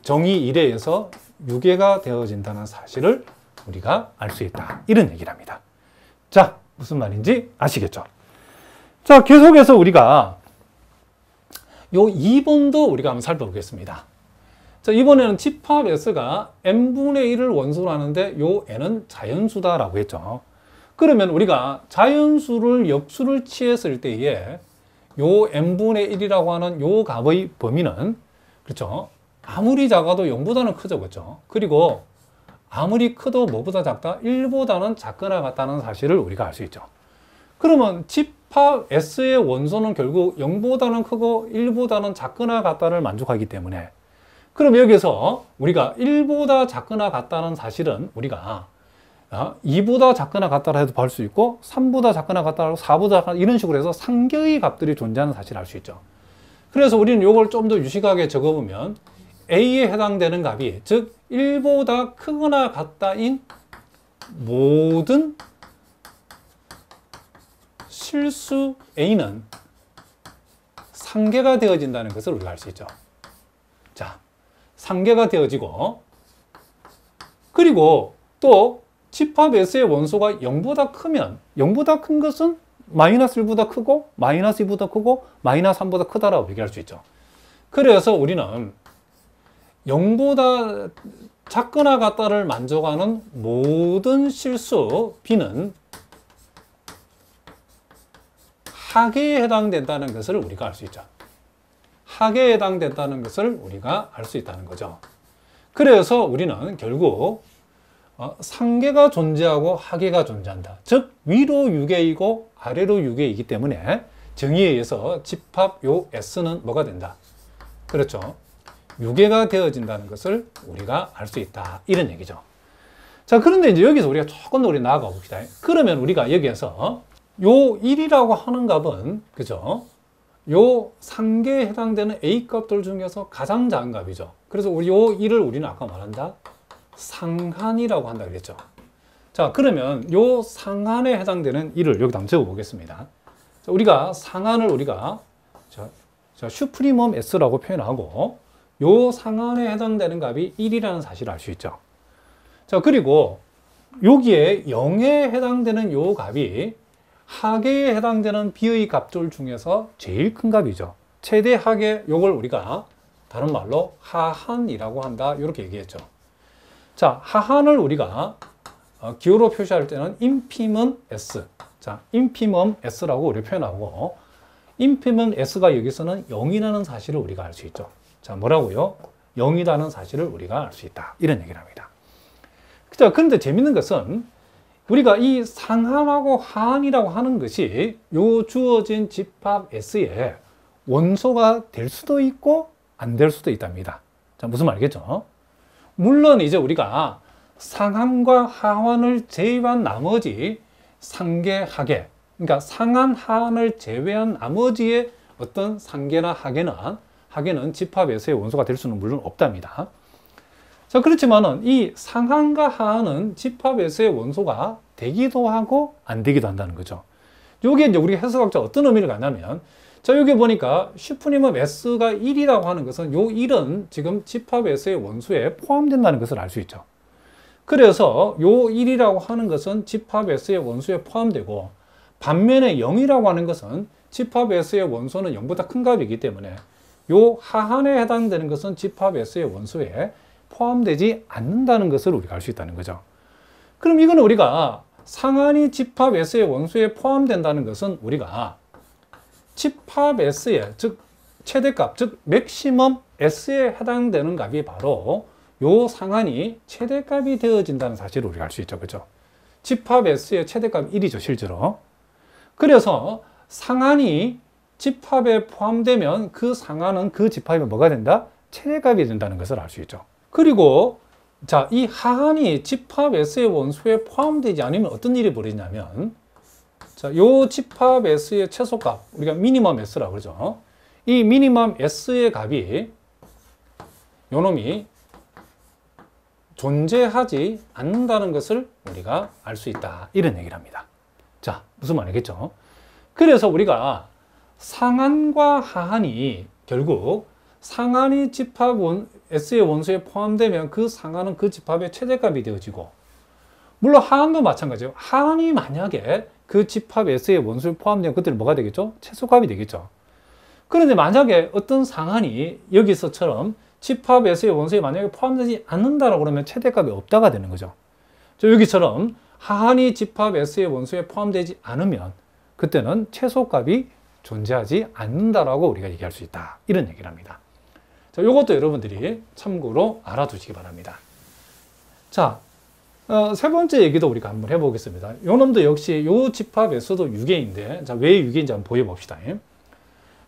정의 1회에서 6개가 되어진다는 사실을 우리가 알 수 있다. 이런 얘기를 합니다. 자, 무슨 말인지 아시겠죠? 자, 계속해서 우리가 요 2번도 우리가 한번 살펴보겠습니다. 자, 이번에는 집합 S가 n분의 1을 원소로 하는데 요 n은 자연수다라고 했죠. 그러면 우리가 자연수를 엽수를 취했을 때에 요 n분의 1이라고 하는 요 값의 범위는, 그렇죠? 아무리 작아도 0보다는 크죠. 그렇죠? 그리고 아무리 커도 뭐보다 작다? 1보다는 작거나 같다는 사실을 우리가 알 수 있죠. 그러면 집합 S의 원소는 결국 0보다는 크고 1보다는 작거나 같다를 만족하기 때문에, 그럼 여기서 우리가 1보다 작거나 같다는 사실은 우리가 2보다 작거나 같다라 해도 볼 수 있고 3보다 작거나 같다라 4보다 작거나 이런 식으로 해서 상계의 값들이 존재하는 사실을 알 수 있죠. 그래서 우리는 이걸 좀 더 유식하게 적어보면 A에 해당되는 값이, 즉 1보다 크거나 같다인 모든 실수 A는 상계가 되어진다는 것을 우리가 알 수 있죠. 자, 상계가 되어지고, 그리고 또 집합 S의 원소가 0보다 크면, 0보다 큰 것은 마이너스 1보다 크고 마이너스 2보다 크고 마이너스 3보다 크다라고 얘기할 수 있죠. 그래서 우리는 0보다 작거나 같다를 만족하는 모든 실수 B는 하계에 해당된다는 것을 우리가 알 수 있죠. 하계에 해당된다는 것을 우리가 알 수 있다는 거죠. 그래서 우리는 결국 상계가 존재하고 하계가 존재한다. 즉 위로 6A이고 아래로 6A이기 때문에 정의에 의해서 집합 요 S는 뭐가 된다? 그렇죠. 6A가 되어진다는 것을 우리가 알 수 있다. 이런 얘기죠. 자, 그런데 이제 여기서 우리가 조금 더 우리 나아가 봅시다. 그러면 우리가 여기에서 요 1이라고 하는 값은, 그죠? 요 상계에 해당되는 A 값들 중에서 가장 작은 값이죠. 그래서 우리 요 1을 우리는 아까 말한다. 상한이라고 한다 그랬죠. 자, 그러면 요 상한에 해당되는 1을 여기다 한번 적어 보겠습니다. 자, 우리가 상한을 우리가 슈프리멈 S라고 표현하고, 요 상한에 해당되는 값이 1이라는 사실을 알 수 있죠. 자, 그리고 여기에 0에 해당되는 요 값이 하계에 해당되는 B의 값들 중에서 제일 큰 값이죠. 최대 하계, 요걸 우리가 다른 말로 하한이라고 한다. 이렇게 얘기했죠. 자, 하한을 우리가 기호로 표시할 때는 인피멈 S. 자, 인피멈 S라고 우리 표현하고, 인피멈 S가 여기서는 0이라는 사실을 우리가 알 수 있죠. 자, 뭐라고요? 0이라는 사실을 우리가 알 수 있다. 이런 얘기를 합니다. 자, 그런데 재밌는 것은 우리가 이 상한하고 하한이라고 하는 것이 요 주어진 집합 S의 원소가 될 수도 있고 안 될 수도 있답니다. 자, 무슨 말이겠죠? 물론 이제 우리가 상한과 하한을 제외한 나머지 상계, 하계, 그러니까 상한, 하한을 제외한 나머지의 어떤 상계나 하계는 집합 S의 원소가 될 수는 물론 없답니다. 자, 그렇지만은 이 상한과 하한은 집합 S의 원소가 되기도 하고 안 되기도 한다는 거죠. 요게 이제 우리 해석학자 어떤 의미를 갖냐면, 자, 여기 보니까 슈프리멈 S가 1이라고 하는 것은 요 1은 지금 집합 S의 원소에 포함된다는 것을 알 수 있죠. 그래서 요 1이라고 하는 것은 집합 S의 원소에 포함되고, 반면에 0이라고 하는 것은 집합 S의 원소는 0보다 큰 값이기 때문에 요 하한에 해당되는 것은 집합 S의 원소에 포함되지 않는다는 것을 우리가 알 수 있다는 거죠. 그럼 이거는 우리가 상한이 집합 S의 원소에 포함된다는 것은 우리가 집합 S의, 즉 최대값, 즉 맥시멈 S에 해당되는 값이 바로 요 상한이 최대값이 되어진다는 사실을 우리가 알 수 있죠. 그죠? 집합 S의 최대값 1이죠, 실제로. 그래서 상한이 집합에 포함되면 그 상한은 그 집합이 뭐가 된다? 최대값이 된다는 것을 알 수 있죠. 그리고 자, 이 하한이 집합 S의 원소에 포함되지 않으면 어떤 일이 벌어지냐면, 자, 요 집합 S의 최소값, 우리가 미니멈 S라고 그러죠. 이 미니멈 S의 값이 요 놈이 존재하지 않는다는 것을 우리가 알 수 있다. 이런 얘기를 합니다. 자, 무슨 말이겠죠? 그래서 우리가 상한과 하한이 결국 상한이 집합 S의 원소에 포함되면 그 상한은 그 집합의 최대값이 되어지고, 물론 하한도 마찬가지예요. 하한이 만약에 그 집합 S의 원소에 포함되면 그때는 뭐가 되겠죠? 최소값이 되겠죠. 그런데 만약에 어떤 상한이 여기서처럼 집합 S의 원소에 만약에 포함되지 않는다라고 그러면 최대값이 없다가 되는 거죠. 여기처럼 하한이 집합 S의 원소에 포함되지 않으면 그때는 최소값이 존재하지 않는다라고 우리가 얘기할 수 있다. 이런 얘기를 합니다. 자, 이것도 여러분들이 참고로 알아두시기 바랍니다. 자, 세 번째 얘기도 우리가 한번 해보겠습니다. 요 놈도 역시 요 집합에서도 유계인데, 자, 왜 유계인지 한번 보여봅시다.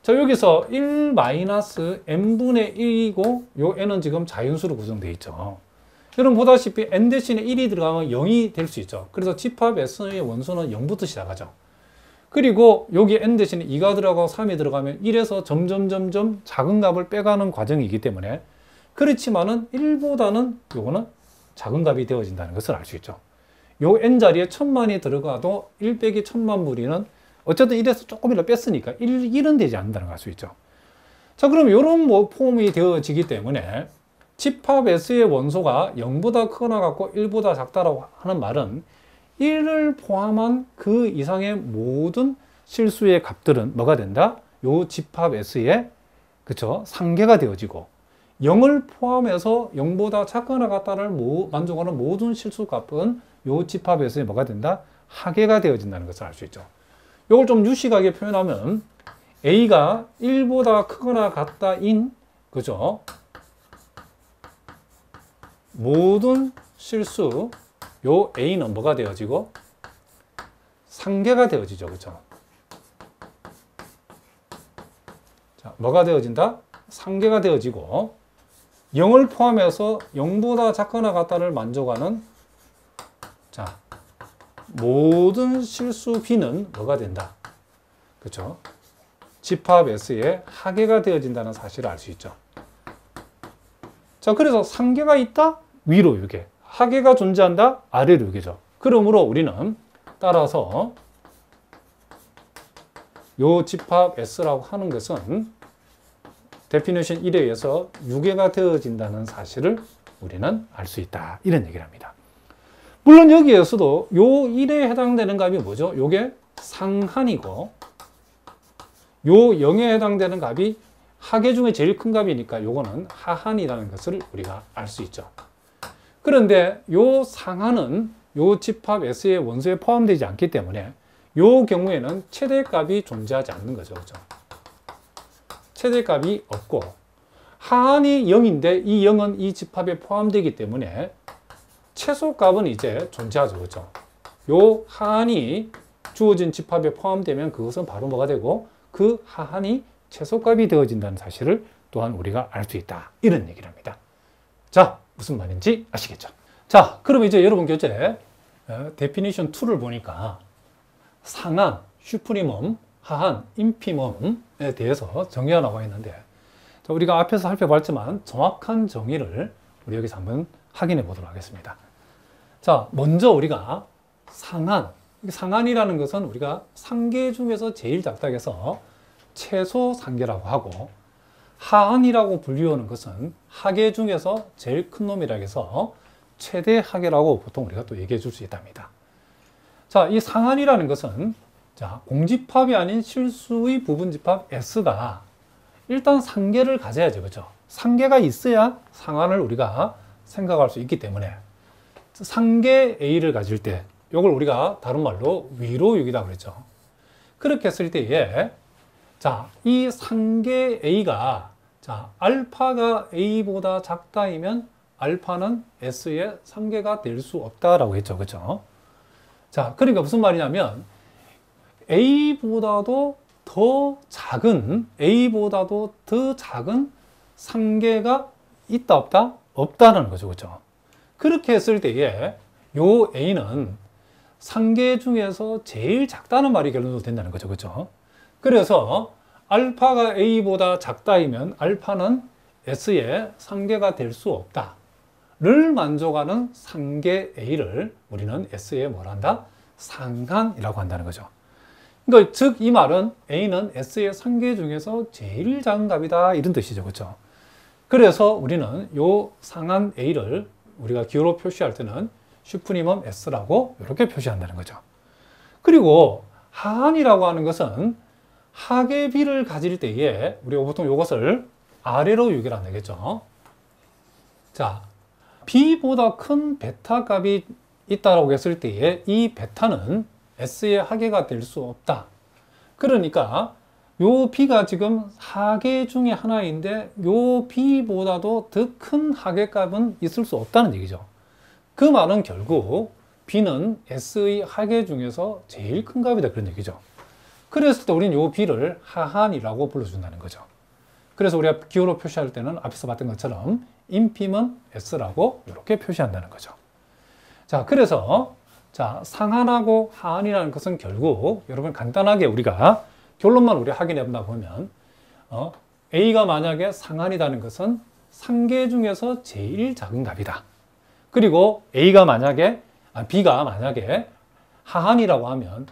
자, 여기서 1-n분의 1이고, 요 n은 지금 자연수로 구성되어 있죠. 여러분 보다시피 n 대신에 1이 들어가면 0이 될 수 있죠. 그래서 집합 S의 원소는 0부터 시작하죠. 그리고 여기 n 대신에 2가 들어가고 3이 들어가면 1에서 점점 작은 값을 빼가는 과정이기 때문에, 그렇지만은 1보다는 요거는 작은 값이 되어진다는 것을 알 수 있죠. 요 n 자리에 1000만이 들어가도 1 빼기 1000만 무리는 어쨌든 1에서 조금이라도 뺐으니까 1은 되지 않는다는 걸 알 수 있죠. 자, 그럼 이런 폼이 되어지기 때문에 집합 S의 원소가 0보다 크거나 같고 1보다 작다라고 하는 말은 1을 포함한 그 이상의 모든 실수의 값들은 뭐가 된다? 요 집합 S의, 그쵸, 상계가 되어지고, 0을 포함해서 0보다 작거나 같다를 만족하는 모든 실수 값은 요 집합 S의 뭐가 된다? 하계가 되어진다는 것을 알 수 있죠. 이걸 좀 유식하게 표현하면 A가 1보다 크거나 같다인, 그죠? 모든 실수, 요 A는 뭐가 되어지고? 상계가 되어지죠. 그죠? 자, 뭐가 되어진다? 상계가 되어지고, 0을 포함해서 0보다 작거나 같다를 만족하는, 자, 모든 실수 B는 뭐가 된다? 그렇죠? 집합 S의 하계가 되어진다는 사실을 알 수 있죠. 자, 그래서 상계가 있다? 위로 유계. 하계가 존재한다? 아래로 유계죠. 그러므로 우리는 따라서 요 집합 S라고 하는 것은 데피니션 1에 의해서 유계가 되어진다는 사실을 우리는 알 수 있다. 이런 얘기를 합니다. 물론 여기에서도 요 1에 해당되는 값이 뭐죠? 요게 상한이고, 요 0에 해당되는 값이 하계 중에 제일 큰 값이니까 요거는 하한이라는 것을 우리가 알 수 있죠. 그런데 요 상한은 요 집합 S의 원소에 포함되지 않기 때문에 요 경우에는 최대값이 존재하지 않는 거죠. 그죠? 최대값이 없고, 하한이 0인데 이 0은 이 집합에 포함되기 때문에 최소값은 이제 존재하죠. 그죠? 요 하한이 주어진 집합에 포함되면 그것은 바로 뭐가 되고, 그 하한이 최소값이 되어진다는 사실을 또한 우리가 알 수 있다. 이런 얘기를 합니다. 자, 무슨 말인지 아시겠죠? 자, 그럼 이제 여러분 교재 데피니션 2를 보니까 상한, 슈프리멈, 하한, 인피멈에 대해서 정의가 나와 있는데, 자, 우리가 앞에서 살펴봤지만 정확한 정의를 우리 여기서 한번 확인해 보도록 하겠습니다. 자, 먼저 우리가 상한이라는 것은 우리가 상계 중에서 제일 작다고 해서 최소 상계라고 하고, 하한이라고 불리우는 것은 하계 중에서 제일 큰 놈이라고 해서 최대 하계라고 보통 우리가 또 얘기해 줄 수 있답니다. 자, 이 상한이라는 것은, 자, 공집합이 아닌 실수의 부분집합 S가 일단 상계를 가져야죠. 그죠? 상계가 있어야 상한을 우리가 생각할 수 있기 때문에 상계 A를 가질 때 이걸 우리가 다른 말로 위로유기다 그랬죠. 그렇게 했을 때에, 자, 이 상계 A가, 자, 알파가 A보다 작다이면 알파는 S의 상계가 될 수 없다라고 했죠. 그죠? 자, 그러니까 무슨 말이냐면 A보다도 더 작은 상계가 있다 없다? 없다는 거죠. 그죠? 그렇게 했을 때에 요 A는 상계 중에서 제일 작다는 말이 결론으로 된다는 거죠. 그죠? 그래서 알파가 A보다 작다이면 알파는 S의 상계가 될 수 없다를 만족하는 상계 A를 우리는 S의 뭘 한다? 상한이라고 한다는 거죠. 그러니까 즉 이 말은 A는 S의 상계 중에서 제일 작은 값이다 이런 뜻이죠. 그렇죠? 그래서 우리는 요 상한 A를 우리가 기호로 표시할 때는 슈프리멈 S라고 이렇게 표시한다는 거죠. 그리고 하한이라고 하는 것은 하계 B를 가질 때에 우리가 보통 이것을 아래로 유기를 되겠죠. 자, B보다 큰 베타 값이 있다고 했을 때에 이 베타는 S의 하계가 될 수 없다. 그러니까 요 B가 지금 하계 중에 하나인데 요 B보다도 더 큰 하계값은 있을 수 없다는 얘기죠. 그 말은 결국 B는 S의 하계 중에서 제일 큰 값이다 그런 얘기죠. 그랬을 때 우리는 이 B를 하한이라고 불러준다는 거죠. 그래서 우리가 기호로 표시할 때는 앞에서 봤던 것처럼 인피면 S라고 이렇게 표시한다는 거죠. 자, 그래서 자, 상한하고 하한이라는 것은 결국 여러분 간단하게 우리가 결론만 우리 확인해 보다 보면 A가 만약에 상한이라는 것은 상계 중에서 제일 작은 값이다. 그리고 B가 만약에 하한이라고 하면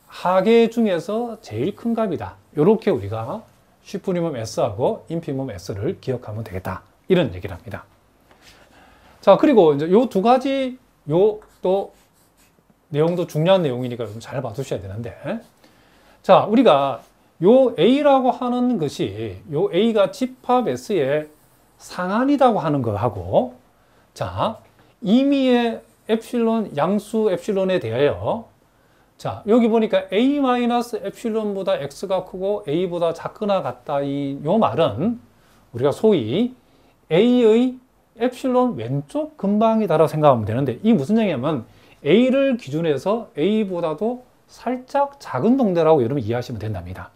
하계 중에서 제일 큰 값이다. 이렇게 우리가 슈프리멈 S하고 인피멈 S를 기억하면 되겠다. 이런 얘기를 합니다. 자, 그리고 이제 요 두 가지 또 내용도 중요한 내용이니까 좀 잘 봐두셔야 되는데, 자, 우리가 요 A라고 하는 것이 요 A가 집합 S의 상한이라고 하는 거하고, 자, 임의의 엡실론, 양수 엡실론에 대하여, 자, 여기 보니까 A-엡실론보다 X가 크고 A보다 작거나 같다. 요 말은 우리가 소위 A의 엡실론 왼쪽 근방이다라고 생각하면 되는데, 이 무슨 얘기냐면 A를 기준해서 A보다도 살짝 작은 동대라고 여러분 이해하시면 된답니다.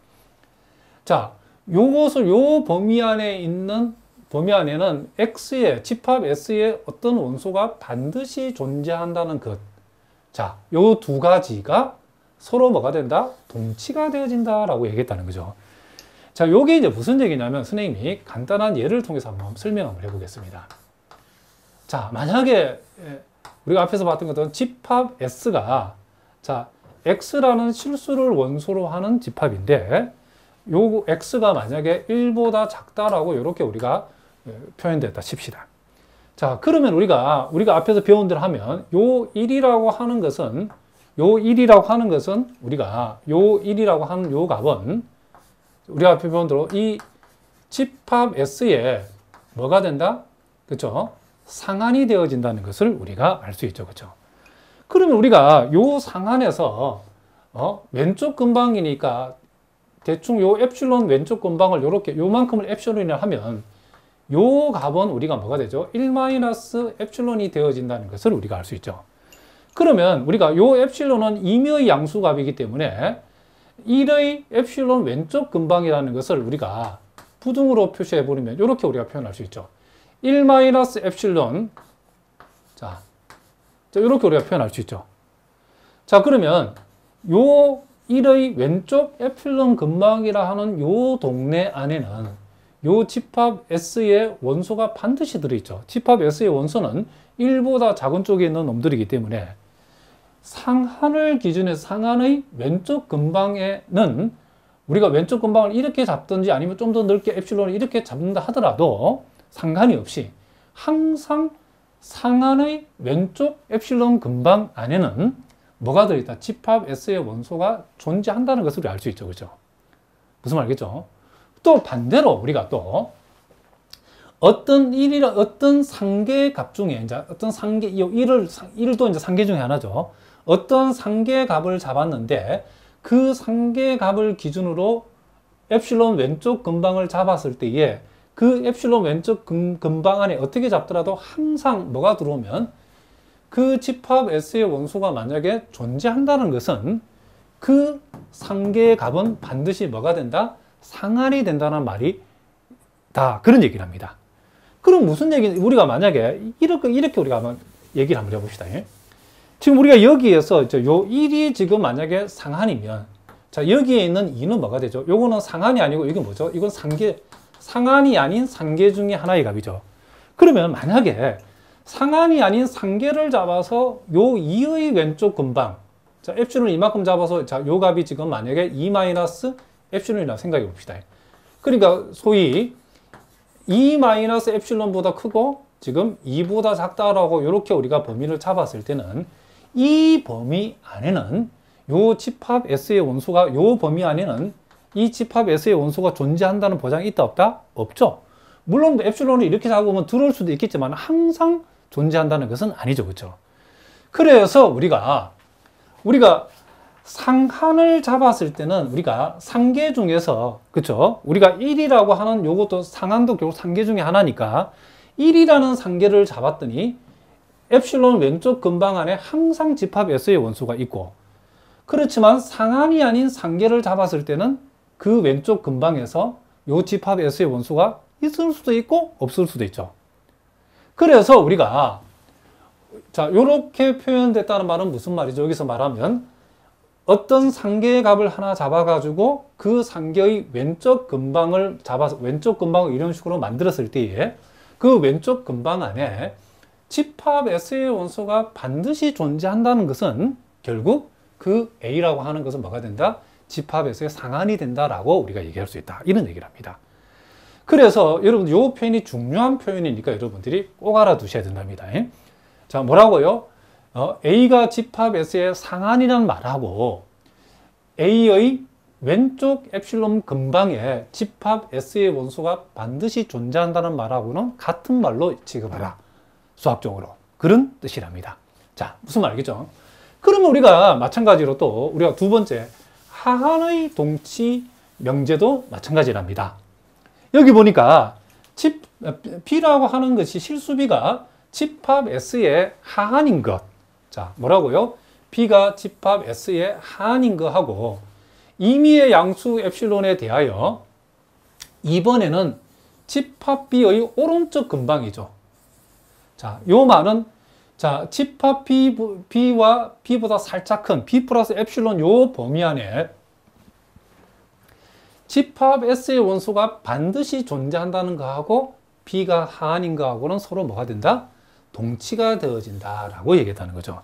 자, 요것을 요 범위 안에 있는 범위 안에는 X의 집합 S의 어떤 원소가 반드시 존재한다는 것. 자, 요 두 가지가 서로 뭐가 된다? 동치가 되어진다라고 얘기했다는 거죠. 자, 요게 이제 무슨 얘기냐면 선생님이 간단한 예를 통해서 한번 설명 한번 해보겠습니다. 자, 만약에 우리가 앞에서 봤던 것처럼 집합 S가 자, X라는 실수를 원소로 하는 집합인데 요 X가 만약에 1보다 작다라고 이렇게 우리가 표현됐다 칩시다. 자, 그러면 우리가 앞에서 배운 대로 하면 요 1이라고 하는 것은 우리가 요 1이라고 하는 요 값은 우리가 앞에 배운 대로 이 집합 S에 뭐가 된다? 그렇죠? 상한이 되어진다는 것을 우리가 알 수 있죠. 그렇죠? 그러면 우리가 요 상한에서 왼쪽 근방이니까 대충 요 엡실론 왼쪽 근방을 요렇게 요만큼을 엡실론이라 하면 요 값은 우리가 뭐가 되죠? 1-엡실론이 되어진다는 것을 우리가 알 수 있죠. 그러면 우리가 요 엡실론은 임의의 양수값이기 때문에 1의 엡실론 왼쪽 근방이라는 것을 우리가 부등으로 표시해 버리면 이렇게 우리가 표현할 수 있죠. 1-엡실론. 자, 이렇게 우리가 표현할 수 있죠. 자, 그러면 요 1의 왼쪽 에필론 근방이라 하는 요 동네 안에는 요 집합 S의 원소가 반드시 들어있죠. 집합 S의 원소는 1보다 작은 쪽에 있는 놈들이기 때문에 상한을 기준해서 상한의 왼쪽 근방에는 우리가 왼쪽 근방을 이렇게 잡든지 아니면 좀 더 넓게 엡실론을 이렇게 잡는다 하더라도 상관이 없이 항상 상한의 왼쪽 엡실론 근방 안에는 뭐가 들어있다? 집합 S의 원소가 존재한다는 것을 우리 알 수 있죠. 그죠? 무슨 말이겠죠? 또 반대로 우리가 또 어떤 상계 값 중에 이제 어떤 상계, 1도 이제 상계 중에 하나죠. 어떤 상계 값을 잡았는데 그 상계 값을 기준으로 엡실론 왼쪽 근방을 잡았을 때에 그 엡실론 왼쪽 근방 안에 어떻게 잡더라도 항상 뭐가 들어오면 그 집합 S의 원소가 만약에 존재한다는 것은 그 상계의 값은 반드시 뭐가 된다? 상한이 된다는 말이 다 그런 얘기를 합니다. 그럼 무슨 얘기, 우리가 만약에 이렇게 우리가 한번 얘기를 한번 해봅시다. 지금 우리가 여기에서 요 1이 지금 만약에 상한이면 자, 여기에 있는 2는 뭐가 되죠? 요거는 상한이 아니고 이게 뭐죠? 이건 상한이 아닌 상계 중에 하나의 값이죠. 그러면 만약에 상한이 아닌 상계를 잡아서 요 2의 왼쪽 근방, 자, 엡실론을 이만큼 잡아서 자, 요 값이 지금 만약에 2 엡실론이라고 생각해 봅시다. 그러니까 소위 2 엡실론보다 크고 지금 2보다 작다라고 이렇게 우리가 범위를 잡았을 때는 이 범위 안에는 요 집합 S의 원소가 요 범위 안에는 이 집합 S의 원소가 존재한다는 보장이 있다 없다? 없죠. 물론 엡실론을 이렇게 잡으면 들어올 수도 있겠지만 항상 존재한다는 것은 아니죠. 그렇죠? 그래서 우리가 상한을 잡았을 때는 우리가 상계 중에서 그렇죠? 우리가 1이라고 하는 요것도 상한도 결국 상계 중에 하나니까 1이라는 상계를 잡았더니 엡실론 왼쪽 근방 안에 항상 집합 S의 원소가 있고, 그렇지만 상한이 아닌 상계를 잡았을 때는 그 왼쪽 근방에서 요 집합 S의 원소가 있을 수도 있고 없을 수도 있죠. 그래서 우리가 자, 요렇게 표현됐다는 말은 무슨 말이죠? 여기서 말하면 어떤 상계의 값을 하나 잡아가지고 그 상계의 왼쪽 근방을 잡아서 왼쪽 근방을 이런 식으로 만들었을 때에 그 왼쪽 근방 안에 집합 S의 원소가 반드시 존재한다는 것은 결국 그 A라고 하는 것은 뭐가 된다? 집합 S의 상한이 된다라고 우리가 얘기할 수 있다. 이런 얘기를 합니다. 그래서 여러분 이 표현이 중요한 표현이니까 여러분들이 꼭 알아두셔야 된답니다. 자, 뭐라고요? A가 집합 S의 상한이라는 말하고 A의 왼쪽 엡실론 근방에 집합 S의 원소가 반드시 존재한다는 말하고는 같은 말로 취급하라. 수학적으로. 그런 뜻이랍니다. 자, 무슨 말이겠죠? 그러면 우리가 마찬가지로 또 우리가 두 번째 하한의 동치 명제도 마찬가지랍니다. 여기 보니까 B라고 하는 것이 실수비가 집합 S의 하한인 것. 자, 뭐라고요? B가 집합 S의 하한인 것하고 임의의 양수 엡실론에 대하여 이번에는 집합 B의 오른쪽 근방이죠. 자, 요 말은 자, 집합 B와 B보다 살짝 큰 B 플러스 엡실론 요 범위 안에 집합 S의 원소가 반드시 존재한다는 거하고 B가 하한인 거하고는 서로 뭐가 된다? 동치가 되어진다라고 얘기했다는 거죠.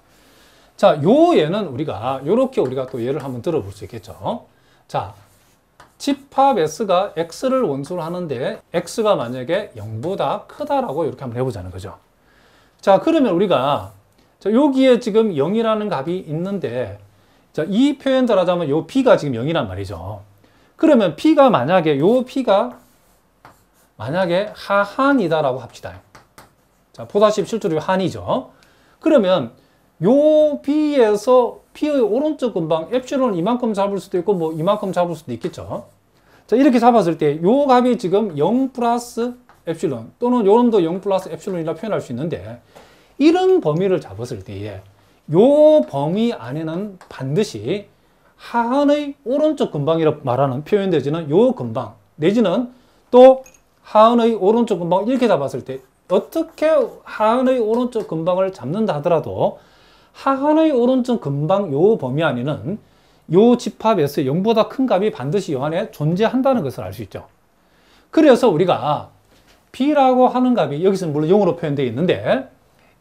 자, 요 예는 우리가 요렇게 우리가 또 예를 한번 들어볼 수 있겠죠. 자, 집합 S가 X를 원소로 하는데 X가 만약에 0보다 크다라고 이렇게 한번 해보자는 거죠. 자, 그러면 우리가 자, 여기에 지금 0이라는 값이 있는데 자, 이 표현대로 하자면 요 B가 지금 0이란 말이죠. 그러면 P가 만약에 요 P가 만약에 하한이다라고 합시다. 자, 보다시피 실제로 한이죠. 그러면 요 B에서 P의 오른쪽 근방 엡실론을 이만큼 잡을 수도 있고 뭐 이만큼 잡을 수도 있겠죠. 자, 이렇게 잡았을 때 요 값이 지금 0 플러스 엡실론 또는 요 놈도 0 플러스 엡실론이라 표현할 수 있는데 이런 범위를 잡았을 때에 요 범위 안에는 반드시 하한의 오른쪽 근방이라고 말하는 표현되지는 요 근방 내지는 또 하한의 오른쪽 근방 이렇게 잡았을 때 어떻게 하한의 오른쪽 근방을 잡는다 하더라도 하한의 오른쪽 근방 요 범위 안에는 요 집합에서 0보다 큰 값이 반드시 요 안에 존재한다는 것을 알 수 있죠. 그래서 우리가 B라고 하는 값이 여기서는 물론 0으로 표현되어 있는데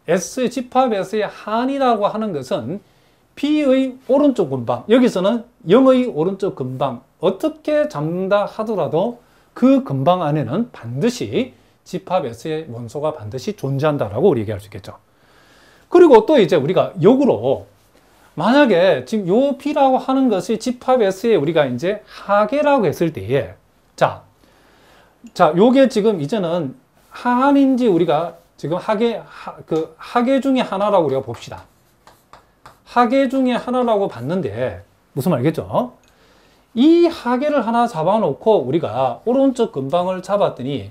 S 집합 S의 한이라고 하는 것은 B의 오른쪽 근방 여기서는 0의 오른쪽 근방 어떻게 잡는다 하더라도 그 근방 안에는 반드시 집합 S의 원소가 반드시 존재한다라고 우리 얘기할 수 있겠죠. 그리고 또 이제 우리가 역으로 만약에 지금 요 B라고 하는 것이 집합 S의 우리가 이제 하계라고 했을 때에 자, 요게 지금 이제는 하한인지 우리가 지금 하계 중에 하나라고 우리가 봅시다. 하계 중에 하나라고 봤는데 무슨 말이겠죠? 이 하계를 하나 잡아놓고 우리가 오른쪽 근방을 잡았더니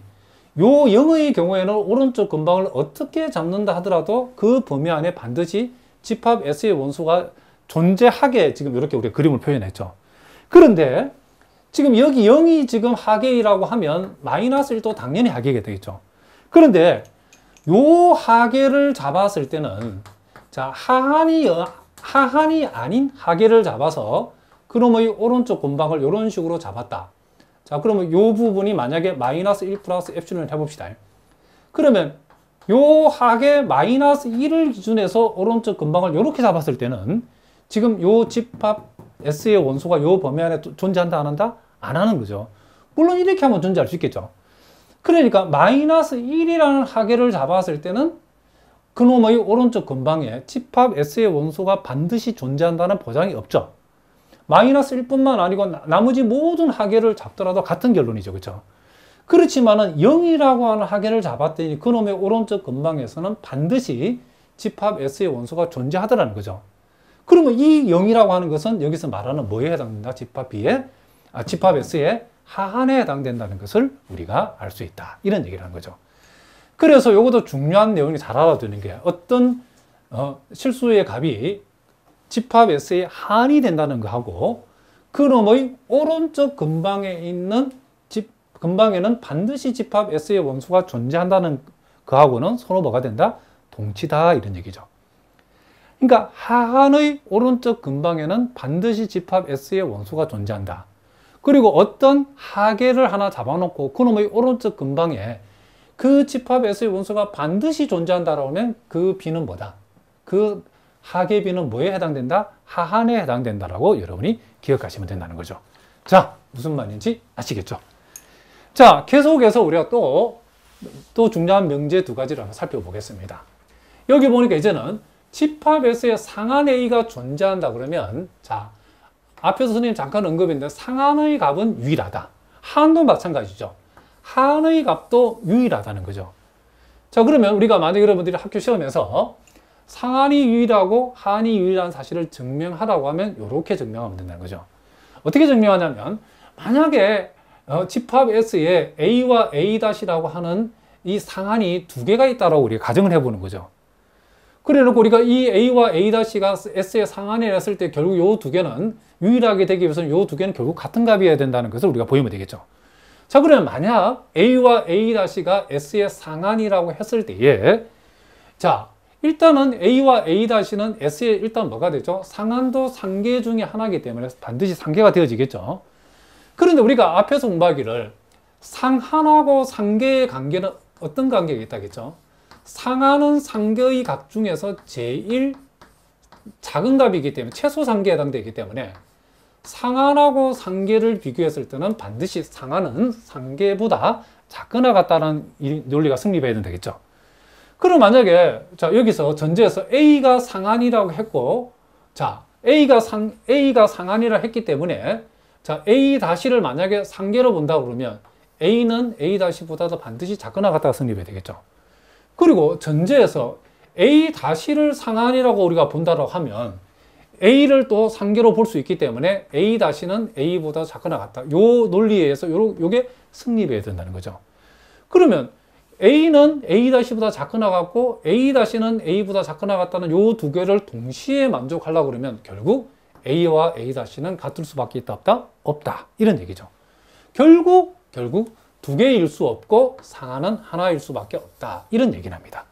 요 0의 경우에는 오른쪽 근방을 어떻게 잡는다 하더라도 그 범위 안에 반드시 집합 S의 원소가 존재하게 지금 이렇게 우리가 그림을 표현했죠. 그런데 지금 여기 0이 지금 하계이라고 하면 마이너스 1도 당연히 하계가 되겠죠. 그런데 요 하계를 잡았을 때는 자, 하한이 아닌 하계를 잡아서 그놈의 오른쪽 근방을 이런 식으로 잡았다. 자, 그러면 요 부분이 만약에 마이너스 1 플러스 엡실론을 해봅시다. 그러면 요 하계 마이너스 1을 기준해서 오른쪽 근방을 이렇게 잡았을 때는 지금 요 집합 S의 원소가 요 범위 안에 존재한다 안 한다? 안 하는 거죠. 물론 이렇게 하면 존재할 수 있겠죠. 그러니까 마이너스 1이라는 하계를 잡았을 때는 그놈의 오른쪽 근방에 집합 S의 원소가 반드시 존재한다는 보장이 없죠. 마이너스 1뿐만 아니고 나머지 모든 하계를 잡더라도 같은 결론이죠. 그렇죠? 그렇지만은 0이라고 하는 하계를 잡았더니 그놈의 오른쪽 근방에서는 반드시 집합 S의 원소가 존재하더라는 거죠. 그러면 이 0이라고 하는 것은 여기서 말하는 뭐에 해당된다? 집합 S의 하한에 해당된다는 것을 우리가 알 수 있다. 이런 얘기를 하는 거죠. 그래서 이것도 중요한 내용이 잘 알아두는 게 어떤 실수의 값이 집합 S의 한이 된다는 거하고 그놈의 오른쪽 근방에 있는 근방에는 반드시 집합 S의 원수가 존재한다는 거하고는 서로 뭐가 된다? 동치다 이런 얘기죠. 그러니까 하한의 오른쪽 근방에는 반드시 집합 S의 원수가 존재한다. 그리고 어떤 하계를 하나 잡아놓고 그놈의 오른쪽 근방에 그 집합 S의 원수가 반드시 존재한다라고 하면 그 B는 뭐다? 그 하계 B는 뭐에 해당된다? 하한에 해당된다라고 여러분이 기억하시면 된다는 거죠. 자, 무슨 말인지 아시겠죠? 자, 계속해서 우리가 또 중요한 명제 두 가지를 한번 살펴보겠습니다. 여기 보니까 이제는 집합 S의 상한 A가 존재한다 그러면, 자, 앞에서 선생님 잠깐 언급했는데 상한의 값은 유일하다. 하한도 마찬가지죠. 하한의 값도 유일하다는 거죠. 자, 그러면 우리가 만약 여러분들이 학교 시험에서 상한이 유일하고 하한이 유일한 사실을 증명하라고 하면 이렇게 증명하면 된다는 거죠. 어떻게 증명하냐면 만약에 집합 S에 A와 A-라고 하는 이 상한이 두 개가 있다라고 우리가 가정을 해보는 거죠. 그래 놓고 우리가 이 A와 A-가 S의 상한이라 했을 때 결국 이 두 개는 유일하게 되기 위해서는 이 두 개는 결국 같은 값이어야 된다는 것을 우리가 보이면 되겠죠. 자, 그러면 만약 A와 A-가 S의 상한이라고 했을 때에, 자, 일단은 A와 A-는 S의 일단 뭐가 되죠? 상한도 상계 중에 하나이기 때문에 반드시 상계가 되어지겠죠. 그런데 우리가 앞에서 공부하기를 상한하고 상계의 관계는 어떤 관계가 있다겠죠? 상한은 상계의 각 중에서 제일 작은 값이기 때문에 최소 상계에 해당되기 때문에 상한하고 상계를 비교했을 때는 반드시 상한은 상계보다 작거나 같다는 논리가 성립해야 되겠죠. 그럼 만약에 자 여기서 전제에서 A가 상한이라고 했고, 자 A가 상한이라 했기 때문에 자 A-를 만약에 상계로 본다 그러면 A는 A-보다도 반드시 작거나 같다가 성립해야 되겠죠. 그리고 전제에서 A-를 상한이라고 우리가 본다고 하면 A를 또 상계로 볼 수 있기 때문에 A-는 A보다 작거나 같다. 요 논리에 의해서 요게 성립해야 된다는 거죠. 그러면 A는 A-보다 작거나 같고 A-는 A보다 작거나 같다는 요 두 개를 동시에 만족하려고 그러면 결국 A와 A-는 같을 수밖에 있다 없다? 없다. 이런 얘기죠. 결국 두 개일 수 없고 상한은 하나일 수밖에 없다. 이런 얘기를 합니다.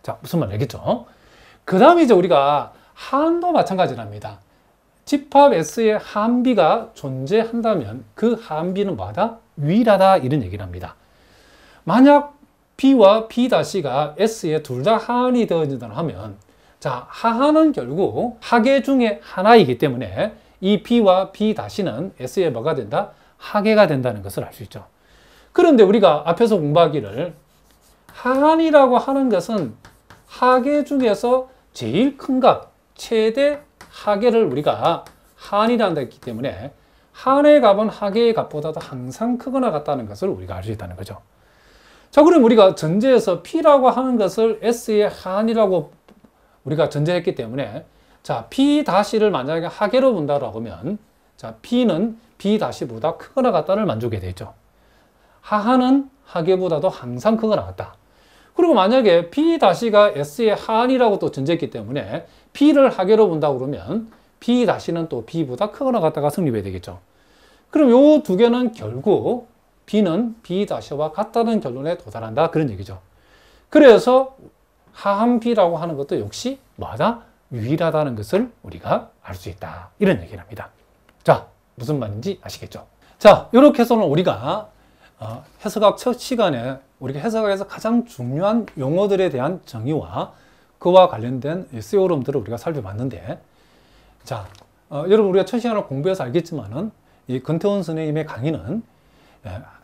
자, 무슨 말 알겠죠? 그 다음에 이제 우리가 하한도 마찬가지랍니다. 집합 S의 하한 B가 존재한다면 그 하한 B는 뭐다? 유일하다. 이런 얘기를 합니다. 만약 B와 B'가 S에 둘 다 하한이 되어진다 하면, 자, 하한은 결국 하계 중에 하나이기 때문에 이 B와 B-는 S에 뭐가 된다? 하계가 된다는 것을 알 수 있죠. 그런데 우리가 앞에서 공부하기를 하한이라고 하는 것은 하계 중에서 제일 큰 값, 최대 하계를 우리가 하한이라고 했기 때문에 하한의 값은 하계의 값보다도 항상 크거나 같다는 것을 우리가 알 수 있다는 거죠. 자, 그럼 우리가 전제에서 P라고 하는 것을 S의 하한이라고 우리가 전제했기 때문에 자, P-를 만약에 하계로 본다라고 하면 자, P는 B-보다 크거나 같다를 만족해야 되죠. 하한은 하계보다도 항상 크거나 같다. 그리고 만약에 P-가 S의 하한이라고 또 전제했기 때문에 P를 하계로 본다 그러면 P-는 또 B보다 크거나 같다가 성립해야 되겠죠. 그럼 요 두 개는 결국 B는 B-와 같다는 결론에 도달한다. 그런 얘기죠. 그래서 하한 B라고 하는 것도 역시 뭐다? 유일하다는 것을 우리가 알 수 있다. 이런 얘기를 합니다. 자, 무슨 말인지 아시겠죠? 자, 이렇게 해서는 우리가 해석학 첫 시간에 우리가 해석학에서 가장 중요한 용어들에 대한 정의와 그와 관련된 세오름들을 우리가 살펴봤는데, 자, 여러분 우리가 첫 시간을 공부해서 알겠지만은 이 권태원 선생님의 강의는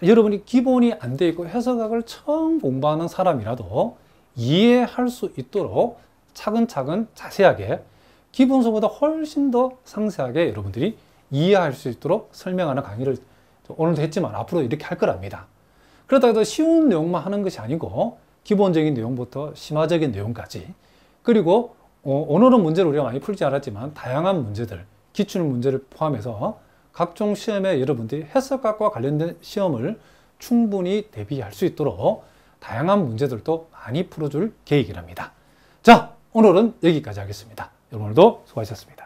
여러분이 기본이 안 돼 있고 해석학을 처음 공부하는 사람이라도 이해할 수 있도록 차근차근 자세하게 기본서보다 훨씬 더 상세하게 여러분들이 이해할 수 있도록 설명하는 강의를 오늘도 했지만 앞으로 이렇게 할 거랍니다. 그러다 해도 쉬운 내용만 하는 것이 아니고 기본적인 내용부터 심화적인 내용까지, 그리고 오늘은 문제를 우리가 많이 풀지 않았지만 다양한 문제들, 기출 문제를 포함해서 각종 시험에 여러분들이 해석학과 관련된 시험을 충분히 대비할 수 있도록 다양한 문제들도 많이 풀어줄 계획이랍니다. 자, 오늘은 여기까지 하겠습니다. 여러분 오늘도 수고하셨습니다.